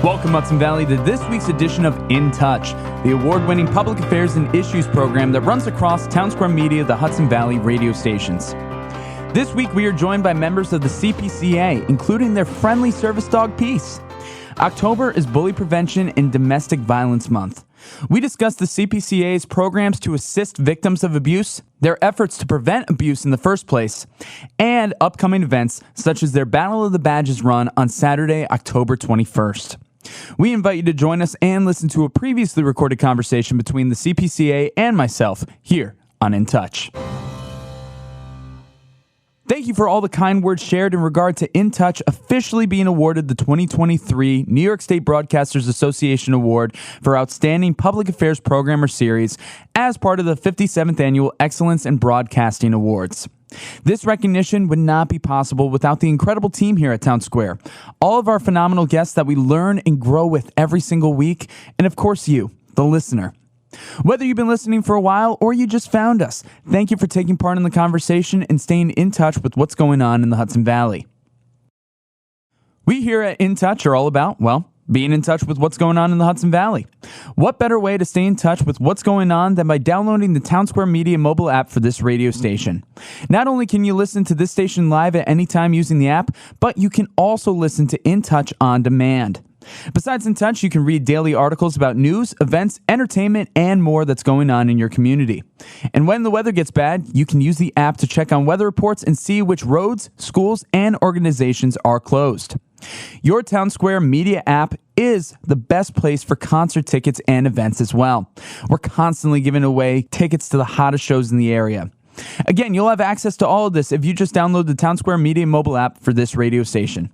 Welcome, Hudson Valley, to this week's edition of In Touch, the award-winning public affairs and issues program that runs across Townsquare Media, the Hudson Valley radio stations. This week, we are joined by members of the CPCA, including their friendly service dog, Peace. October is Bully Prevention and Domestic Violence Month. We discuss the CPCA's programs to assist victims of abuse, their efforts to prevent abuse in the first place, and upcoming events such as their Battle of the Badges run on Saturday, October 21st. We invite you to join us and listen to a previously recorded conversation between the CPCA and myself here on In Touch. Thank you for all the kind words shared in regard to In Touch officially being awarded the 2023 New York State Broadcasters Association Award for Outstanding Public Affairs Program or Series as part of the 57th Annual Excellence in Broadcasting Awards. This recognition would not be possible without the incredible team here at Townsquare, all of our phenomenal guests that we learn and grow with every single week, and of course you, the listener. Whether you've been listening for a while or you just found us, thank you for taking part in the conversation and staying in touch with what's going on in the Hudson Valley. We here at In Touch are all about, being in touch with what's going on in the Hudson Valley. What better way to stay in touch with what's going on than by downloading the Townsquare Media mobile app for this radio station? Not only can you listen to this station live at any time using the app, but you can also listen to In Touch on demand. Besides In Touch, you can read daily articles about news, events, entertainment, and more that's going on in your community. And when the weather gets bad, you can use the app to check on weather reports and see which roads, schools, and organizations are closed. Your Townsquare Media app is the best place for concert tickets and events as well. We're constantly giving away tickets to the hottest shows in the area. Again, you'll have access to all of this if you just download the Townsquare Media mobile app for this radio station.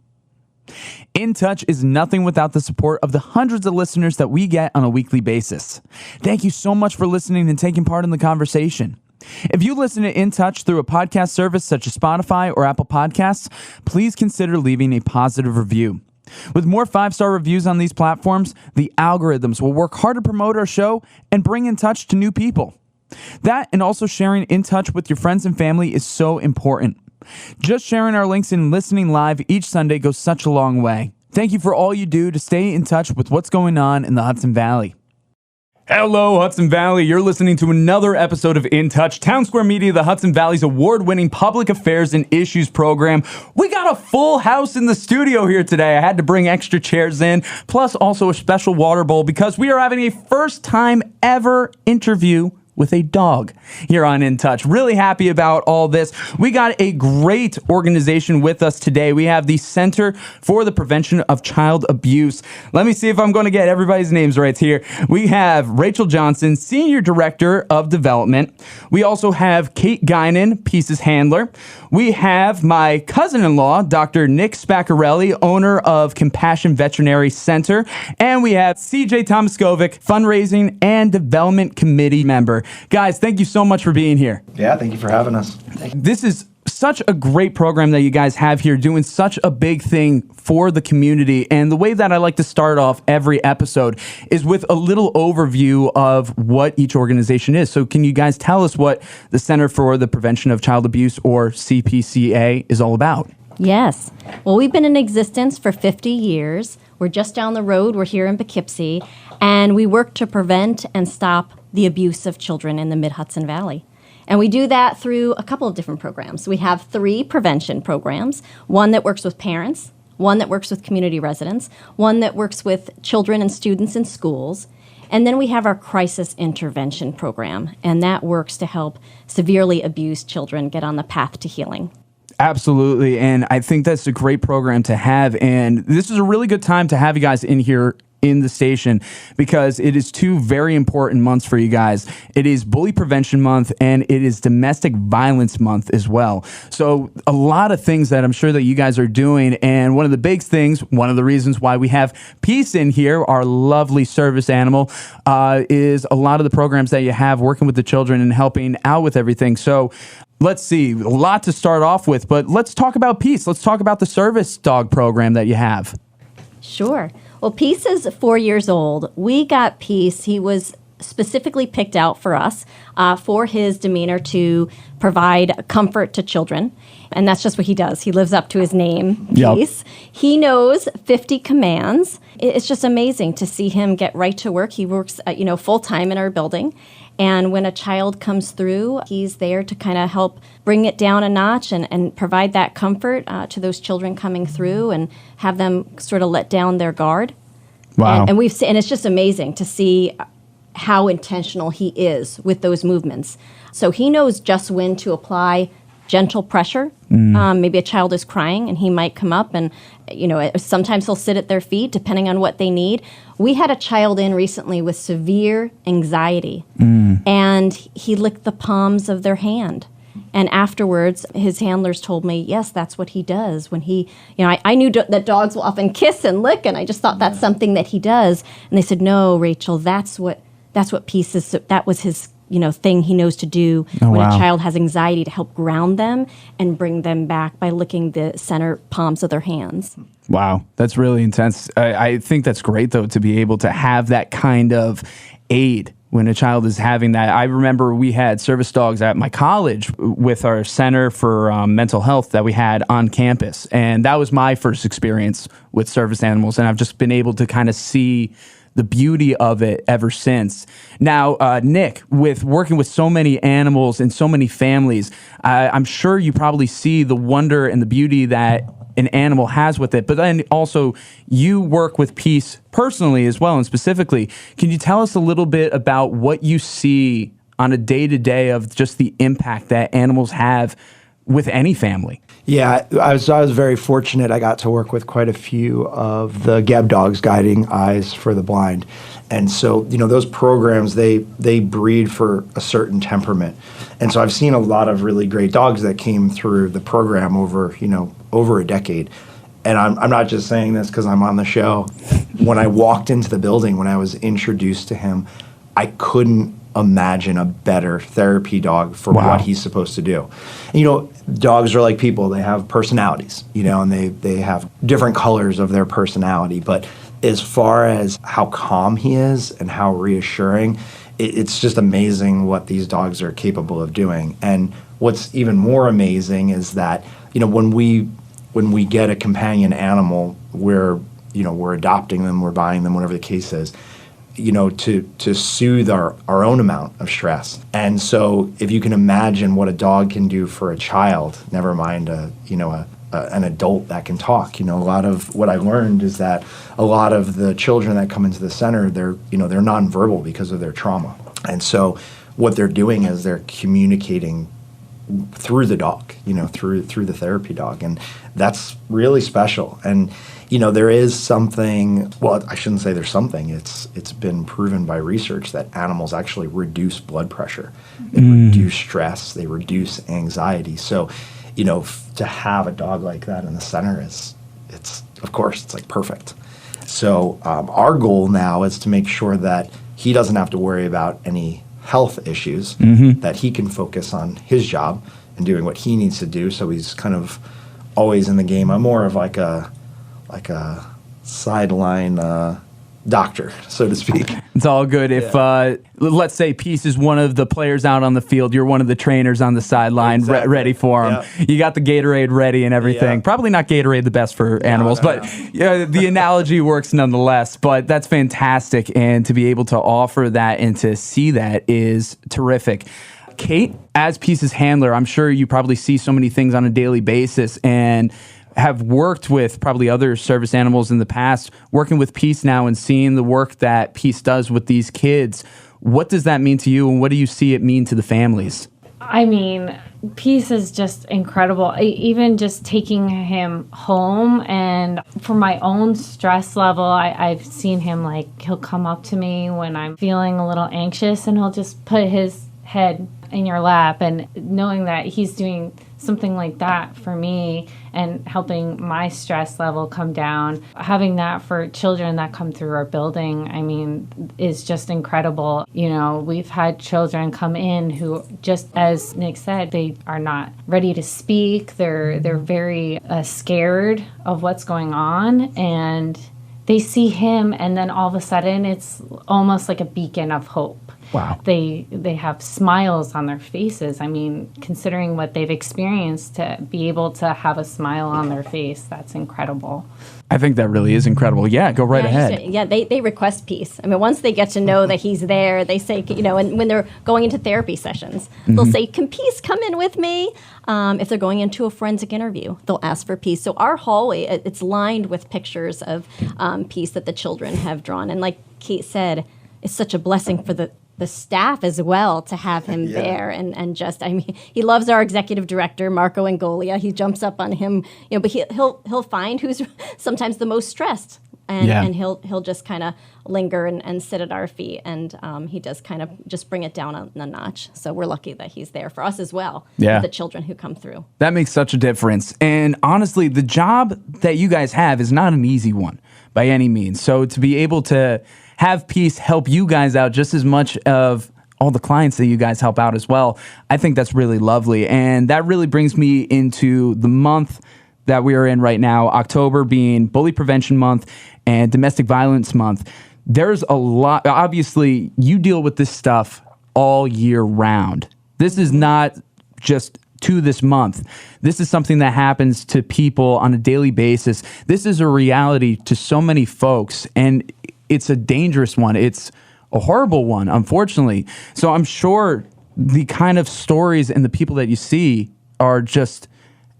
In Touch is nothing without the support of the hundreds of listeners that we get on a weekly basis. Thank you so much for listening and taking part in the conversation. If you listen to In Touch through a podcast service such as Spotify or Apple Podcasts, please consider leaving a positive review. With more 5-star reviews on these platforms, the algorithms will work hard to promote our show and bring In Touch to new people. That and also sharing In Touch with your friends and family is so important. Just sharing our links and listening live each Sunday goes such a long way. Thank you for all you do to stay in touch with what's going on in the Hudson Valley. Hello, Hudson Valley. You're listening to another episode of In Touch, Townsquare Media, the Hudson Valley's award-winning public affairs and issues program. We got a full house in the studio here today. I had to bring extra chairs in, plus also a special water bowl because we are having a first-time ever interview with a dog here on In Touch. Really happy about all this. We got a great organization with us today. We have the Center for the Prevention of Child Abuse. Let me see if I'm going to get everybody's names right here. We have Rachel Johnson, Senior Director of Development. We also have Kate Guinan, Peace's handler. We have my cousin-in-law, Dr. Nick Spaccarelli, owner of Compassion Veterinary Center. And we have CJ Tomaskovic, Fundraising and Development Committee member. Guys, thank you so much for being here. Yeah, thank you for having us. This is such a great program that you guys have here, doing such a big thing for the community. And the way that I like to start off every episode is with a little overview of what each organization is. So can you guys tell us what the Center for the Prevention of Child Abuse, or CPCA, is all about? Yes. Well, we've been in existence for 50 years. We're just down the road. We're here in Poughkeepsie. And we work to prevent and stop the abuse of children in the Mid-Hudson Valley. And we do that through a couple of different programs. We have 3 prevention programs, one that works with parents, one that works with community residents, one that works with children and students in schools, and then we have our crisis intervention program, and that works to help severely abused children get on the path to healing. Absolutely, and I think that's a great program to have, and this is a really good time to have you guys in here in the station because it is 2 very important months for you guys. It is Bully Prevention Month and it is Domestic Violence Month as well. So a lot of things that I'm sure that you guys are doing, and one of the big things, one of the reasons why we have Peace in here, our lovely service animal, is a lot of the programs that you have working with the children and helping out with everything. So let's see, a lot to start off with, but let's talk about Peace. Let's talk about the service dog program that you have. Sure. Well, Peace is 4 years old. We got Peace. He was specifically picked out for us for his demeanor to provide comfort to children. And that's just what he does. He lives up to his name, Peace. He knows 50 commands. It's just amazing to see him get right to work. He works, full time in our building. And when a child comes through, he's there to kind of help bring it down a notch and provide that comfort to those children coming through and have them sort of let down their guard. Wow. And it's just amazing to see how intentional he is with those movements. So he knows just when to apply gentle pressure. Maybe a child is crying and he might come up and, sometimes he'll sit at their feet depending on what they need. We had a child in recently with severe anxiety and he licked the palms of their hand. And afterwards, his handlers told me, yes, that's what he does. When he, I knew that dogs will often kiss and lick, and I just thought that's something that he does. And they said, no, Rachel, that's what Peace is. That was his thing he knows to do when a child has anxiety, to help ground them and bring them back by licking the center palms of their hands. Wow, that's really intense. I think that's great, though, to be able to have that kind of aid when a child is having that. I remember we had service dogs at my college with our Center for Mental Health that we had on campus. And that was my first experience with service animals. And I've just been able to kind of see the beauty of it ever since. Now, Nick, with working with so many animals and so many families, I'm sure you probably see the wonder and the beauty that an animal has with it, but then also you work with Peace personally as well, and specifically, can you tell us a little bit about what you see on a day-to-day of just the impact that animals have with any family? Yeah, I was very fortunate. I got to work with quite a few of the Gab dogs, Guiding Eyes for the Blind. And so, those programs, they breed for a certain temperament. And so I've seen a lot of really great dogs that came through the program over a decade. And I'm not just saying this because I'm on the show. When I walked into the building, when I was introduced to him, I couldn't imagine a better therapy dog for what he's supposed to do. And, dogs are like people. They have personalities, and they have different colors of their personality. But as far as how calm he is and how reassuring, it's just amazing what these dogs are capable of doing. And what's even more amazing is that, when we get a companion animal, we're adopting them, we're buying them, whatever the case is, to soothe our own amount of stress. And so if you can imagine what a dog can do for a child, never mind an adult that can talk. A lot of what I learned is that a lot of the children that come into the center, they're nonverbal because of their trauma. And so what they're doing is they're communicating through the dog, through the therapy dog. And that's really special. And there is something, well, I shouldn't say there's something, it's been proven by research that animals actually reduce blood pressure. They reduce stress, they reduce anxiety. So, to have a dog like that in the center it's like perfect. So our goal now is to make sure that he doesn't have to worry about any health issues, that he can focus on his job and doing what he needs to do. So he's kind of always in the game. I'm more of like a sideline doctor, so to speak. It's all good. If let's say Peace is one of the players out on the field, you're one of the trainers on the sideline, ready for him. You got the Gatorade ready and everything. Probably not Gatorade the best for animals, but the analogy works nonetheless. But that's fantastic, and to be able to offer that and to see that is terrific. Kate, as Peace's handler, I'm sure you probably see so many things on a daily basis and have worked with probably other service animals in the past, working with Peace now and seeing the work that Peace does with these kids. What does that mean to you, and what do you see it mean to the families? I mean, Peace is just incredible. Even just taking him home, and for my own stress level, I've seen him, he'll come up to me when I'm feeling a little anxious, and he'll just put his head in your lap, and knowing that he's doing something like that for me and helping my stress level come down, having that for children that come through our building, I mean, is just incredible. We've had children come in who, just as Nick said, they are not ready to speak. They're very scared of what's going on, and they see him, and then all of a sudden it's almost like a beacon of hope. Wow. They have smiles on their faces. I mean, considering what they've experienced, to be able to have a smile on their face, that's incredible. I think that really is incredible. Yeah, go right ahead. Yeah, they request peace. I mean, once they get to know that he's there, they say, and when they're going into therapy sessions, they'll say, "Can peace come in with me?" If they're going into a forensic interview, they'll ask for peace. So our hallway, it's lined with pictures of peace that the children have drawn. And like Kate said, it's such a blessing for the staff as well to have him there, and just, I mean, he loves our executive director, Marco Angolia. He jumps up on him, but he'll find who's sometimes the most stressed, and he'll just kind of linger and sit at our feet, and he does kind of just bring it down a notch. So we're lucky that he's there for us as well, with the children who come through. That makes such a difference. And honestly, the job that you guys have is not an easy one by any means. So to be able to have peace help you guys out just as much of all the clients that you guys help out as well, I think that's really lovely. And that really brings me into the month that we are in right now, October being Bully Prevention Month and Domestic Violence Month. There's a lot, obviously, you deal with this stuff all year round. This is not just to this month. This is something that happens to people on a daily basis. This is a reality to so many folks, and it's a dangerous one. It's a horrible one, unfortunately. So I'm sure the kind of stories and the people that you see are just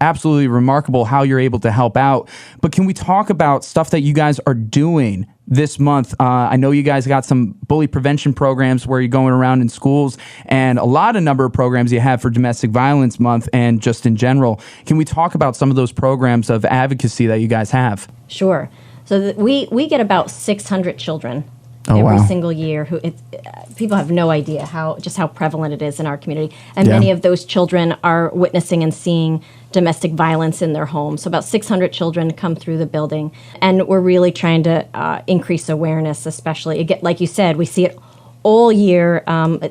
absolutely remarkable how you're able to help out. But can we talk about stuff that you guys are doing this month? I know you guys got some bully prevention programs where you're going around in schools, and a number of programs you have for Domestic Violence Month and just in general. Can we talk about some of those programs of advocacy that you guys have? Sure. So we get about 600 children every single year. People have no idea how prevalent it is in our community, and many of those children are witnessing and seeing domestic violence in their home. So about 600 children come through the building, and we're really trying to increase awareness, especially, like you said, we see it all year.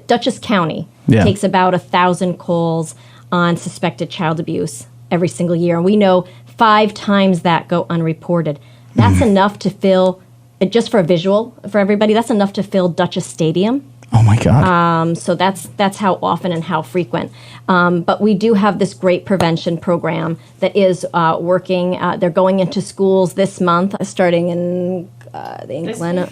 Dutchess County takes about 1,000 calls on suspected child abuse every single year, and we know 5 times that go unreported. That's enough to fill, just for a visual for everybody, that's enough to fill Dutchess Stadium. Oh my God. So that's how often and how frequent. But we do have this great prevention program that is working. They're going into schools this month, starting in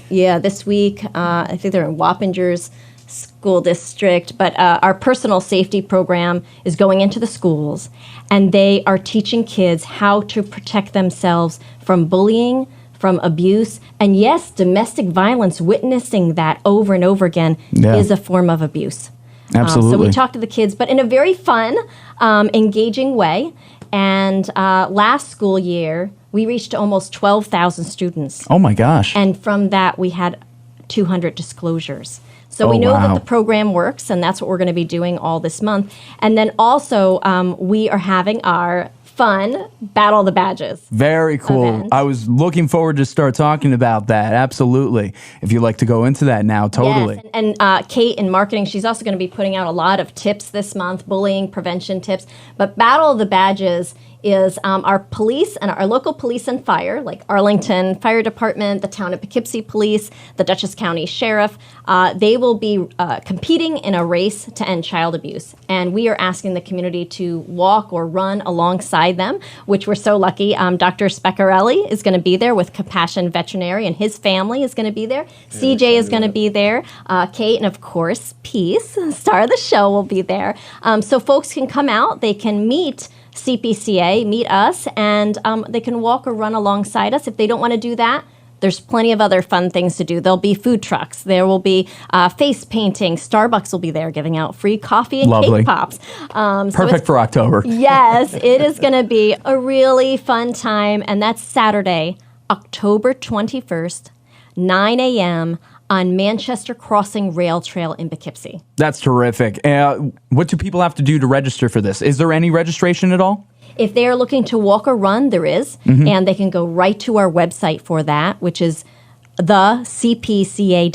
this week. I think they're in Wappinger's school district. But our personal safety program is going into the schools, and they are teaching kids how to protect themselves from bullying, from abuse, and yes, domestic violence. Witnessing that over and over again is a form of abuse. Absolutely. So we talk to the kids, but in a very fun, engaging way. And last school year, we reached almost 12,000 students. Oh my gosh. And from that, we had 200 disclosures. So we know that the program works, and that's what we're going to be doing all this month. And then also, we are having our fun Battle of the Badges. Very cool. Event. I was looking forward to start talking about that. Absolutely. If you'd like to go into that now, totally. Yes, and Kate in marketing, she's also going to be putting out a lot of tips this month, bullying prevention tips. But Battle of the Badges is our police and our local police and fire, like Arlington Fire Department, the town of Poughkeepsie Police, the Dutchess County Sheriff. They will be competing in a race to end child abuse. And we are asking the community to walk or run alongside them, which we're so lucky. Dr. Speccarelli is going to be there with Compassion Veterinary, and his family is going to be there. CJ is going to be there. Kate, and of course, Peace, star of the show, will be there. So folks can come out. They can meet CPCA, meet us, and they can walk or run alongside us. If they don't want to do that, there's plenty of other fun things to do. There'll be food trucks. There will be face painting. Starbucks will be there giving out free coffee and cake pops. Perfect for October. Yes, it is going to be a really fun time, and that's Saturday, October 21st, 9 a.m., on Manchester Crossing Rail Trail in Poughkeepsie. That's terrific. What do people have to do to register for this? Is there any registration at all? If they are looking to walk or run, there is, and they can go right to our website for that, which is thecpca.org.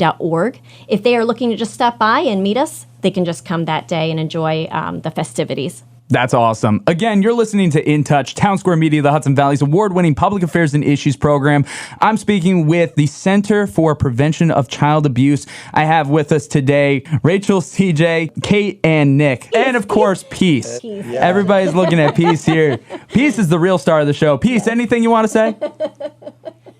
If they are looking to just stop by and meet us, they can just come that day and enjoy the festivities. That's awesome. Again, you're listening to In Touch, Townsquare Media, the Hudson Valley's award-winning public affairs and issues program. I'm speaking with the Center for Prevention of Child Abuse. I have with us today Rachel, CJ, Kate, and Nick. And of course, Peace. Peace. Yeah. Everybody's looking at Peace here. Peace is the real star of the show. Peace, anything you want to say?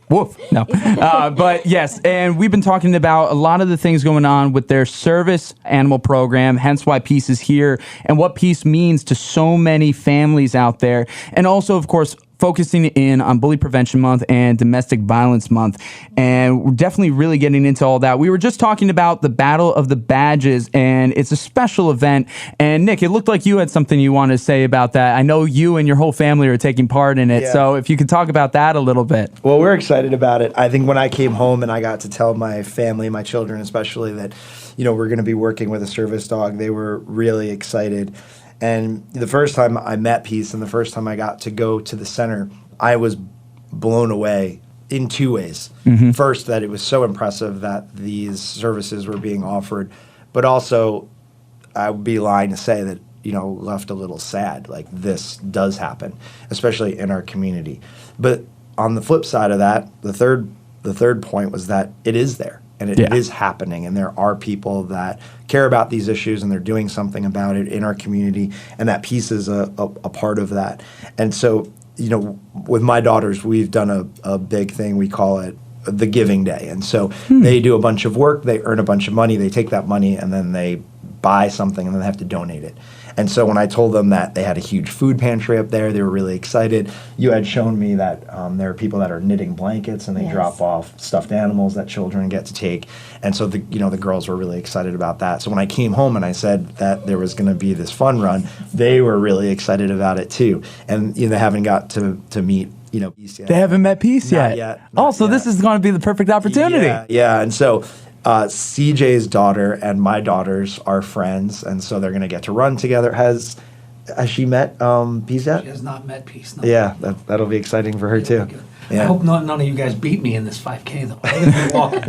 Woof. No. But yes, and we've been talking about a lot of the things going on with their service animal program, hence why Peace is here, and what Peace means to so many families out there. And also, of course, focusing in on Bully Prevention Month and Domestic Violence Month. And we're definitely really getting into all that. We were just talking about the Battle of the Badges, and it's a special event. And Nick, it looked like you had something you wanted to say about that. I know you and your whole family are taking part in it. Yeah. So if you could talk about that a little bit. Well, we're excited about it. I think when I came home and I got to tell my family, my children especially, that, we're going to be working with a service dog, they were really excited. And the first time I met Peace and the first time I got to go to the center, I was blown away in two ways. First, that it was so impressive that these services were being offered, but also I would be lying to say that, left a little sad. Like, this does happen, especially in our community. But on the flip side of that, the third point was that it is there. And it is happening, and there are people that care about these issues, and they're doing something about it in our community, and that Peace is a part of that. And so, with my daughters, we've done a big thing. We call it the Giving Day. And so they do a bunch of work, they earn a bunch of money, they take that money, and then they buy something, and then they have to donate it. And so when I told them that they had a huge food pantry up there, they were really excited. You had shown me that there are people that are knitting blankets, and they drop off stuffed animals that children get to take. And so the girls were really excited about that. So when I came home and I said that there was going to be this fun run, they were really excited about it too. And they haven't got to meet Peace yet. They haven't met Peace Not yet. yet. This is going to be the perfect opportunity. Yeah. And so CJ's daughter and my daughters are friends, and so they're going to get to run together. Has she met Peace yet? She has not met Peace. No. Yeah, that'll be exciting for her too. I hope none of you guys beat me in this 5K though. I'm gonna be walking.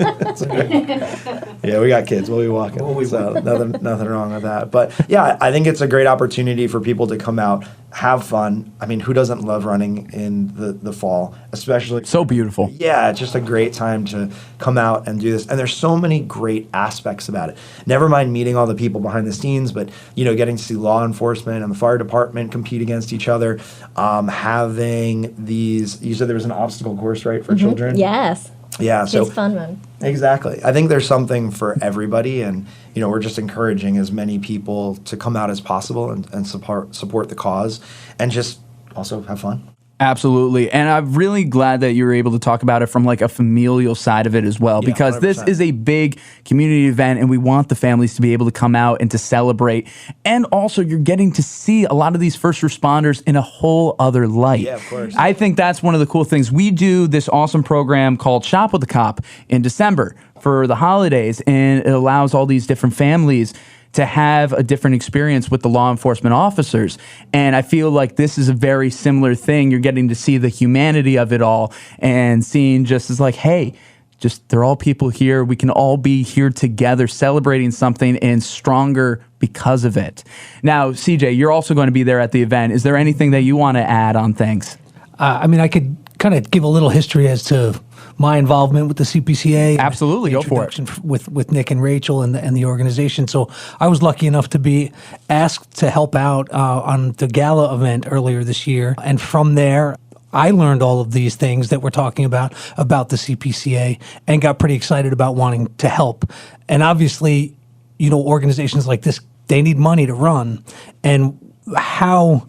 Yeah, we got kids. We'll be walking. So nothing wrong with that. But yeah, I think it's a great opportunity for people to come out, have fun. I mean, who doesn't love running in the fall, especially? So beautiful. Yeah, it's just a great time to come out and do this. And there's so many great aspects about it. Never mind meeting all the people behind the scenes, but getting to see law enforcement and the fire department compete against each other. Having these, you said there was an obstacle course, right, for children? Yes. Yeah, so It's fun one. exactly. I think there's something for everybody, and we're just encouraging as many people to come out as possible and support the cause, and just also have fun. Absolutely. And I'm really glad that you were able to talk about it from like a familial side of it as well, because 100%. this is a big community event and we want the families to be able to come out and to celebrate. And also you're getting to see a lot of these first responders in a whole other light. Yeah, of course. I think that's one of the cool things. We do this awesome program called Shop with the Cop in December for the holidays, and it allows all these different families to have a different experience with the law enforcement officers. And I feel like this is a very similar thing. You're getting to see the humanity of it all and seeing just as like, hey, just they're all people here. We can all be here together celebrating something and stronger because of it. Now, CJ, you're also going to be there at the event. Is there anything that you want to add on things? I could kind of give a little history as to my involvement with the CPCA. Absolutely, go for it. With Nick and Rachel and the organization. So I was lucky enough to be asked to help out on the gala event earlier this year. And from there, I learned all of these things that we're talking about the CPCA, and got pretty excited about wanting to help. And obviously, organizations like this, they need money to run. And how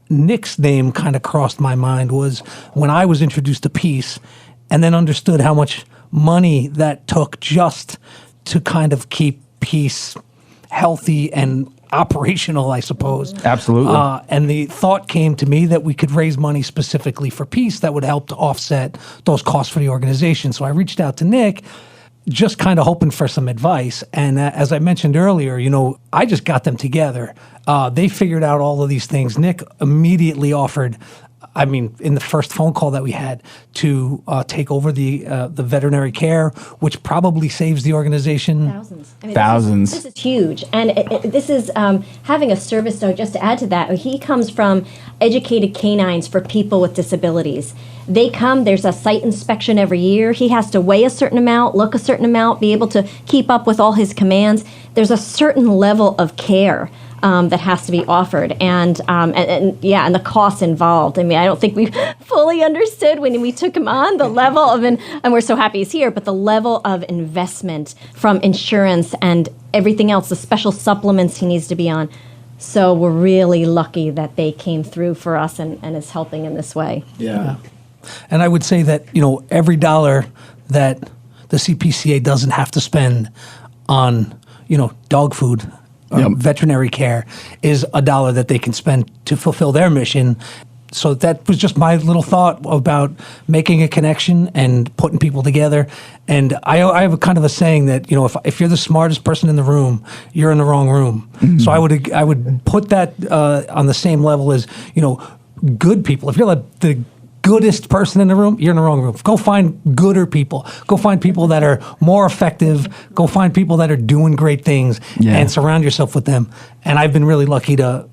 Nick's name kind of crossed my mind was when I was introduced to Peace, and then understood how much money that took just to kind of keep Peace healthy and operational, I suppose. Absolutely. And the thought came to me that we could raise money specifically for Peace that would help to offset those costs for the organization. So I reached out to Nick, just kind of hoping for some advice. And as I mentioned earlier, I just got them together. They figured out all of these things. Nick immediately offered I mean, in the first phone call that we had to take over the veterinary care, which probably saves the organization Thousands. I mean, Thousands. This is huge. And this is having a service dog, just to add to that, he comes from educated canines for people with disabilities. They come, there's a site inspection every year. He has to weigh a certain amount, look a certain amount, be able to keep up with all his commands. There's a certain level of care that has to be offered, and the costs involved. I mean, I don't think we fully understood when we took him on the level of, and we're so happy he's here, but the level of investment from insurance and everything else, the special supplements he needs to be on. So we're really lucky that they came through for us and is helping in this way. Yeah. And I would say that, every dollar that the CPCA doesn't have to spend on, dog food, veterinary care, is a dollar that they can spend to fulfill their mission. So that was just my little thought about making a connection and putting people together. And I have a kind of a saying that, if you're the smartest person in the room, you're in the wrong room. Mm-hmm. So I would put that on the same level as, good people. If you're the goodest person in the room, you're in the wrong room. Go find gooder people. Go find people that are more effective. Go find people that are doing great things and surround yourself with them. And I've been really lucky to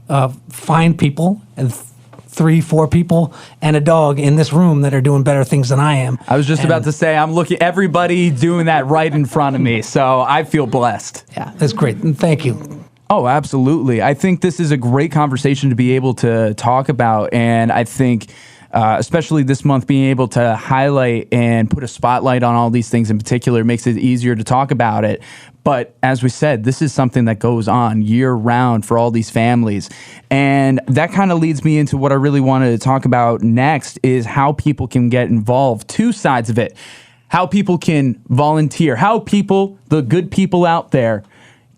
find people, and 3-4 people and a dog in this room that are doing better things than I am. I was just about to say, I'm looking everybody doing that right in front of me, so I feel blessed. Yeah, that's great. And thank you. Oh, absolutely. I think this is a great conversation to be able to talk about, and I think especially this month, being able to highlight and put a spotlight on all these things in particular makes it easier to talk about it. But as we said, this is something that goes on year round for all these families. And that kind of leads me into what I really wanted to talk about next, is how people can get involved. Two sides of it. How people can volunteer. How people, the good people out there,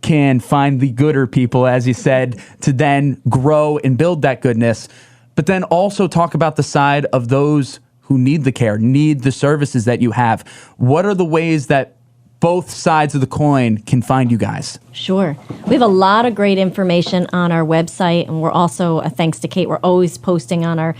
can find the gooder people, as you said, to then grow and build that goodness. But then also talk about the side of those who need the care, need the services that you have. What are the ways that both sides of the coin can find you guys? Sure. We have a lot of great information on our website, and we're also, thanks to Kate, we're always posting on our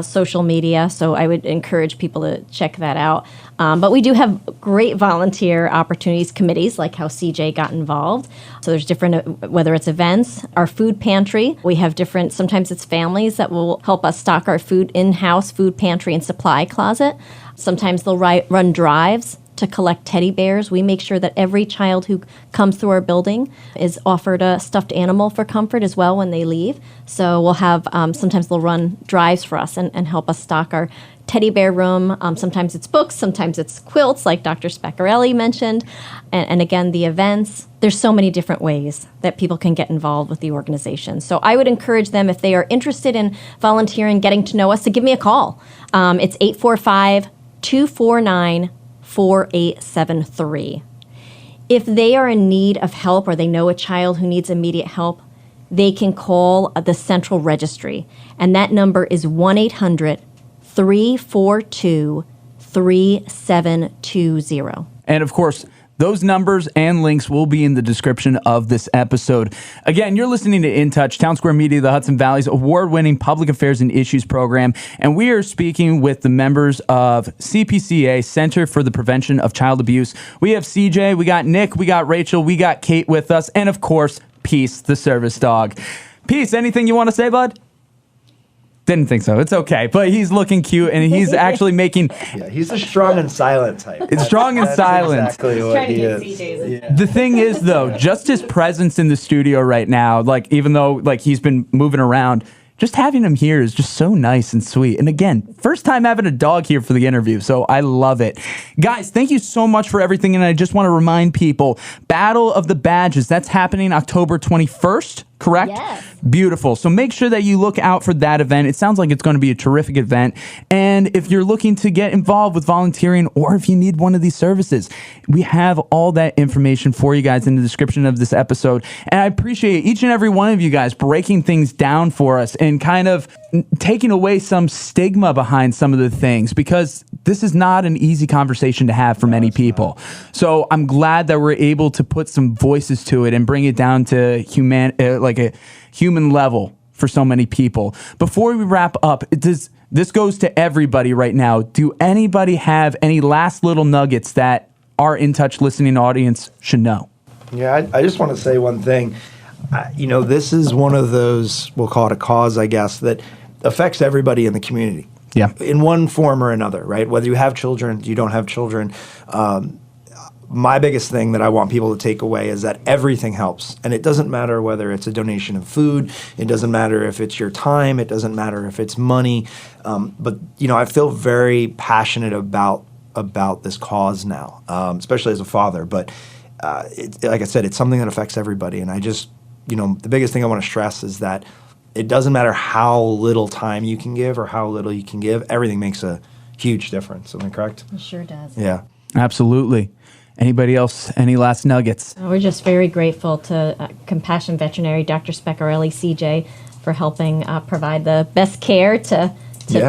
social media, so I would encourage people to check that out. But we do have great volunteer opportunities, committees, like how CJ got involved. So there's different, whether it's events, our food pantry, we have different, sometimes it's families that will help us stock our food in-house food pantry and supply closet. Sometimes they'll run drives to collect teddy bears. We make sure that every child who comes through our building is offered a stuffed animal for comfort as well when they leave. So we'll have, sometimes they'll run drives for us and help us stock our teddy bear room. Sometimes it's books, sometimes it's quilts, like Dr. Speccarelli mentioned. And again, the events. There's so many different ways that people can get involved with the organization. So I would encourage them, if they are interested in volunteering, getting to know us, to give me a call. It's 845-249-4873. If they are in need of help, or they know a child who needs immediate help, they can call the central registry, and that number is 1-800-342-3720. And of course, those numbers and links will be in the description of this episode. Again, you're listening to In Touch, Townsquare Media, the Hudson Valley's award-winning public affairs and issues program, and we are speaking with the members of CPCA, Center for the Prevention of Child Abuse. We have CJ, we got Nick, we got Rachel, we got Kate with us, and of course, Peace, the service dog. Peace, anything you want to say, bud? Didn't think so. It's okay. But he's looking cute, and he's actually making... Yeah, he's a strong and silent type. It's strong and silent. Exactly what he is. Yeah. The thing is, though, just his presence in the studio right now, like, even though like he's been moving around, just having him here is just so nice and sweet. And again, first time having a dog here for the interview, so I love it. Guys, thank you so much for everything, and I just want to remind people, Battle of the Badges, that's happening October 21st, correct? Yes. Beautiful. So make sure that you look out for that event. It sounds like it's going to be a terrific event. And if you're looking to get involved with volunteering, or if you need one of these services, we have all that information for you guys in the description of this episode. And I appreciate each and every one of you guys breaking things down for us and kind of taking away some stigma behind some of the things, because this is not an easy conversation to have for many people. So I'm glad that we're able to put some voices to it and bring it down to like a human level for so many people. Before we wrap up, does This goes to everybody right now. Do anybody have any last little nuggets that our In Touch listening audience should know? Yeah, I just want to say one thing. This is one of those, we'll call it a cause, I guess, that affects everybody in the community. Yeah. In one form or another, right? Whether you have children, you don't have children. My biggest thing that I want people to take away is that everything helps. And it doesn't matter whether it's a donation of food. It doesn't matter if it's your time. It doesn't matter if it's money. But I feel very passionate about this cause now, especially as a father. But like I said, it's something that affects everybody. And I just, the biggest thing I want to stress is that it doesn't matter how little time you can give or how little you can give. Everything makes a huge difference. Am I correct? It sure does. Yeah. Absolutely. Anybody else? Any last nuggets? We're just very grateful to Compassion Veterinary Dr. Speccarelli, CJ, for helping provide the best care to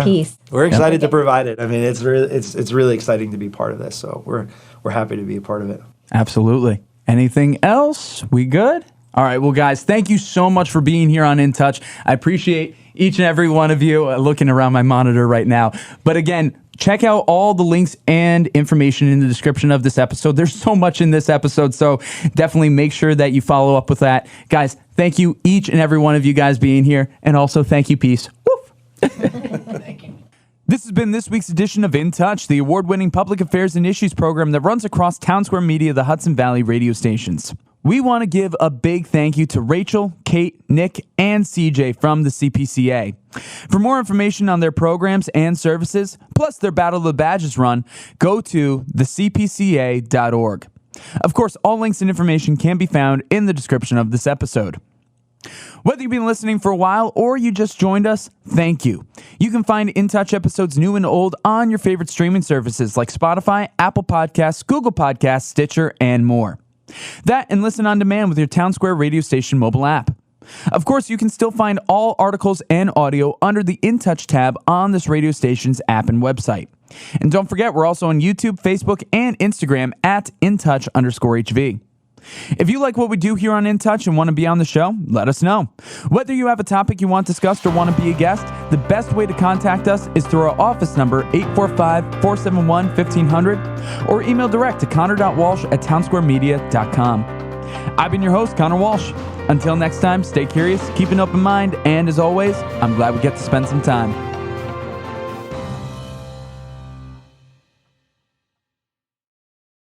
Peace. We're excited to provide it. I mean, it's really exciting to be part of this. So we're happy to be a part of it. Absolutely. Anything else? We good? All right. Well, guys, thank you so much for being here on In Touch. I appreciate each and every one of you looking around my monitor right now. But again, check out all the links and information in the description of this episode. There's so much in this episode, so definitely make sure that you follow up with that. Guys, thank you, each and every one of you guys being here, and also thank you, Peace. Woof. Thank you. This has been this week's edition of In Touch, the award-winning public affairs and issues program that runs across Townsquare Media, the Hudson Valley radio stations. We want to give a big thank you to Rachel, Kate, Nick, and CJ from the CPCA. For more information on their programs and services, plus their Battle of the Badges run, go to thecpca.org. Of course, all links and information can be found in the description of this episode. Whether you've been listening for a while or you just joined us, thank you. You can find In Touch episodes new and old on your favorite streaming services like Spotify, Apple Podcasts, Google Podcasts, Stitcher, and more. That and listen on demand with your Townsquare radio station mobile app. Of course, you can still find all articles and audio under the In Touch tab on this radio station's app and website. And don't forget, we're also on YouTube, Facebook, and Instagram at InTouch_HV. If you like what we do here on In Touch and want to be on the show, let us know. Whether you have a topic you want discussed or want to be a guest, the best way to contact us is through our office number, 845-471-1500, or email direct to connor.walsh@townsquaremedia.com. I've been your host, Connor Walsh. Until next time, stay curious, keep an open mind, and as always, I'm glad we get to spend some time.